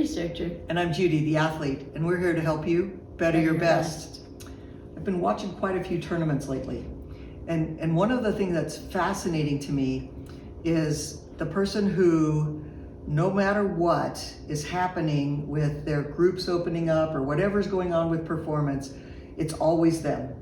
researcher. And I'm Judy, the athlete, and we're here to help you better your best. I've been watching quite a few tournaments lately, and one of the things that's fascinating to me is the person who, no matter what is happening with their groups opening up or whatever's going on with performance, it's always them.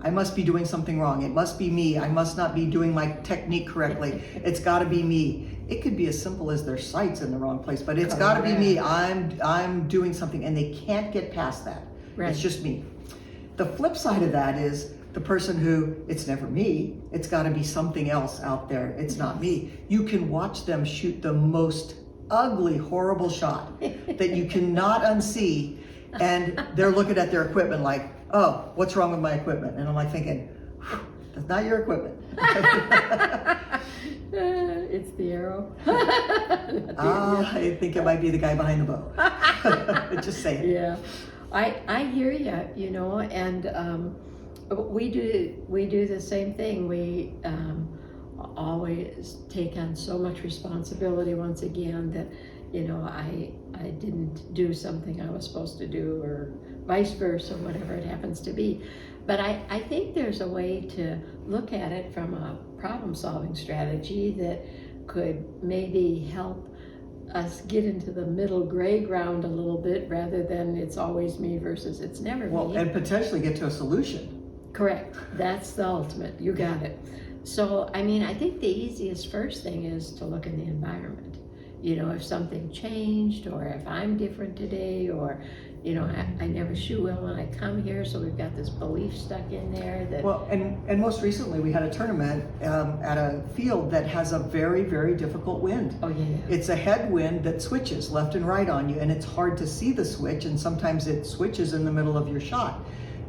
I must be doing something wrong. It must be me. I must not be doing my technique correctly. It's got to be me. It could be as simple as their sight's in the wrong place, but it's got to be me. I'm doing something, and they can't get past that. Right. It's just me. The flip side of that is the person who, it's never me. It's got to be something else out there. It's not me. You can watch them shoot the most ugly, horrible shot that you cannot unsee, and they're looking at their equipment like, oh, what's wrong with my equipment? And I'm like thinking, that's not your equipment. It's the arrow. I think it might be the guy behind the bow. Just saying. Yeah, I hear you. You know, and we do the same thing. We always take on so much responsibility once again that, you know, I didn't do something I was supposed to do, or vice versa, whatever it happens to be. But I think there's a way to look at it from a problem-solving strategy that could maybe help us get into the middle gray ground a little bit, rather than it's always me versus it's never me. And potentially get to a solution. Correct. That's the ultimate. You got it. So, I mean, I think the easiest first thing is to look in the environment. You know, if something changed, or if I'm different today, or, you know, I never shoot well when I come here, so we've got this belief stuck in there that... Well, and most recently we had a tournament at a field that has a very, very difficult wind. Oh, yeah. It's a headwind that switches left and right on you, and it's hard to see the switch, and sometimes it switches in the middle of your shot.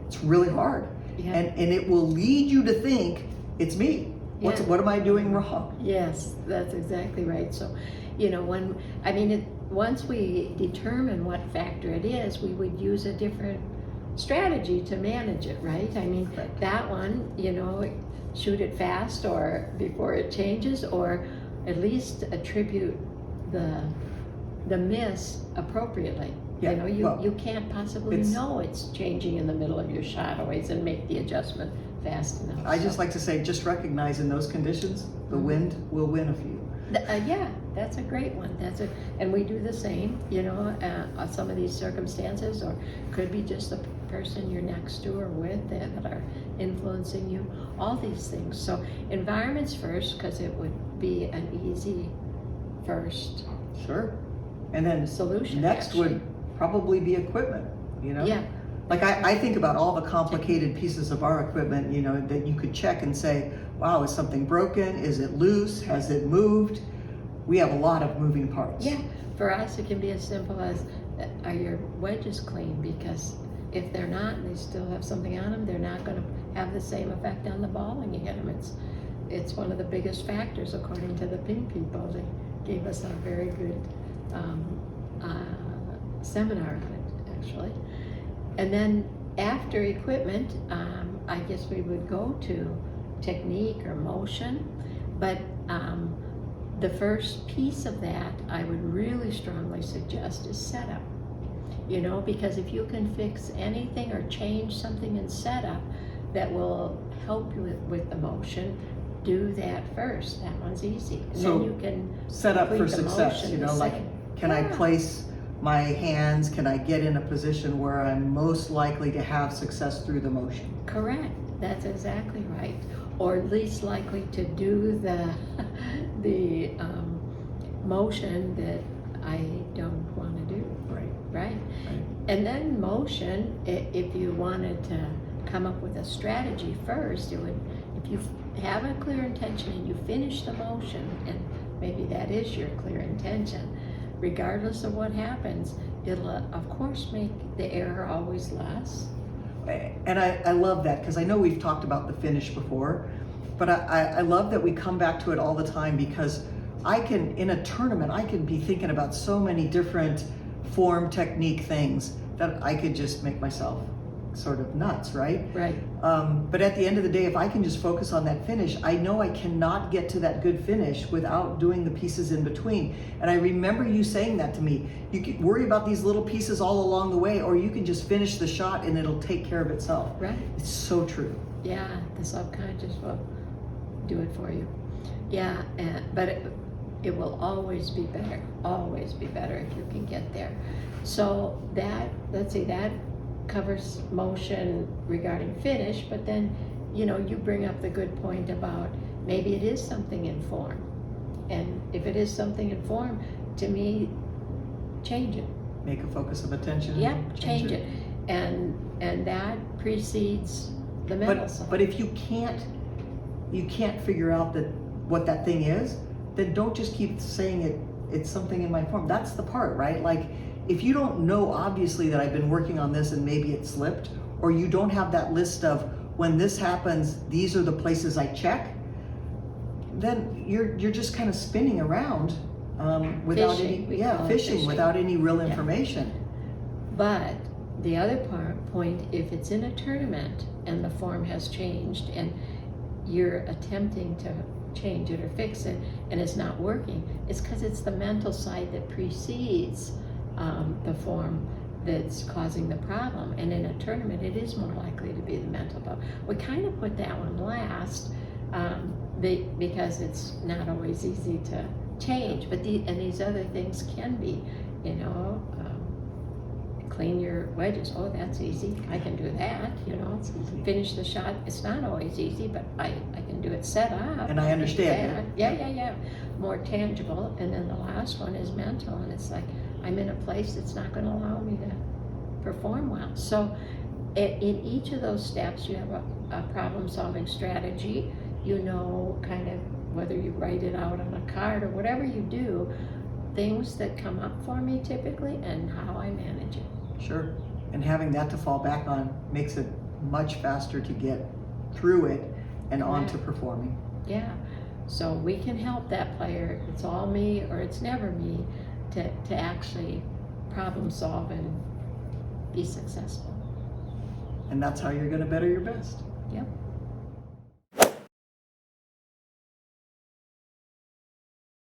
It's really hard. Yeah. And it will lead you to think, it's me. What am I doing wrong? Yes, that's exactly right. So, you know, once we determine what factor it is, we would use a different strategy to manage it, right? I mean, Correct. That one, you know, shoot it fast or before it changes, or at least attribute the miss appropriately. Yeah, You know, you can't possibly it's- know it's changing in the middle of your shot always and make the adjustment fast enough. I just like to say, just recognize in those conditions, the wind will win a few. Yeah, that's a great one. And we do the same, you know, some of these circumstances, or could be just the person you're next to or with that are influencing you, all these things. So environments first, because it would be an easy first Sure. And then solution. next actually. would probably be equipment, you know? Yeah. Like I think about all the complicated pieces of our equipment, you know, that you could check and say, wow, is something broken? Is it loose? Has it moved? We have a lot of moving parts. Yeah, for us it can be as simple as, are your wedges clean? Because if they're not and they still have something on them, they're not going to have the same effect on the ball when you hit them. It's one of the biggest factors, according to the ping people. They gave us a very good seminar on it, actually. And then after equipment, I guess we would go to technique or motion, but the first piece of that I would really strongly suggest is setup. You know, because if you can fix anything or change something in setup that will help you with the motion, do that first. That one's easy. And So then you can set up for complete the success, motion you know, the like, same. can I Yeah. place my hands? Can I get in a position where I'm most likely to have success through the motion? Correct. That's exactly right. Or least likely to do the motion that I don't want to do. Right. And then motion, if you wanted to come up with a strategy first, it would, if you have a clear intention and you finish the motion, and maybe that is your clear intention, regardless of what happens, it'll of course make the error always less. And I love that, because I know we've talked about the finish before, but I love that we come back to it all the time, because in a tournament, I can be thinking about so many different form, technique things that I could just make myself sort of nuts, right? Right. But at the end of the day, if I can just focus on that finish, I know I cannot get to that good finish without doing the pieces in between. And I remember you saying that to me. You can worry about these little pieces all along the way, or you can just finish the shot and it'll take care of itself. Right. It's so true. Yeah, the subconscious will do it for you. Yeah, but it will always be better if you can get there. So that, let's see, that covers motion regarding finish, but then, you know, you bring up the good point about maybe it is something in form. And if it is something in form, to me, change it. Make a focus of attention. Yeah, change it. And that precedes the mental side. But if you can't figure out what that thing is, then don't just keep saying it's something in my form. That's the part, right? Like, if you don't know obviously that I've been working on this and maybe it slipped, or you don't have that list of when this happens, these are the places I check, then you're just kind of spinning around without fishing without any real information. But the other point, if it's in a tournament and the form has changed and you're attempting to change it or fix it and it's not working, it's because it's the mental side that precedes the form that's causing the problem. And in a tournament, it is more likely to be the mental problem. We kind of put that one last because it's not always easy to change, but these other things can be, you know, clean your wedges. Oh, that's easy. I can do that, you know. Finish the shot. It's not always easy, but I can do it set up. And I understand that. Yeah. More tangible. And then the last one is mental, and it's like, I'm in a place that's not going to allow me to perform well. So in each of those steps, you have a problem-solving strategy. You know, kind of whether you write it out on a card or whatever you do, things that come up for me typically and how I manage it. Sure. And having that to fall back on makes it much faster to get through it and on to performing. Yeah. So we can help that player. It's all me or it's never me to actually problem solve and be successful. And that's how you're going to better your best. Yep.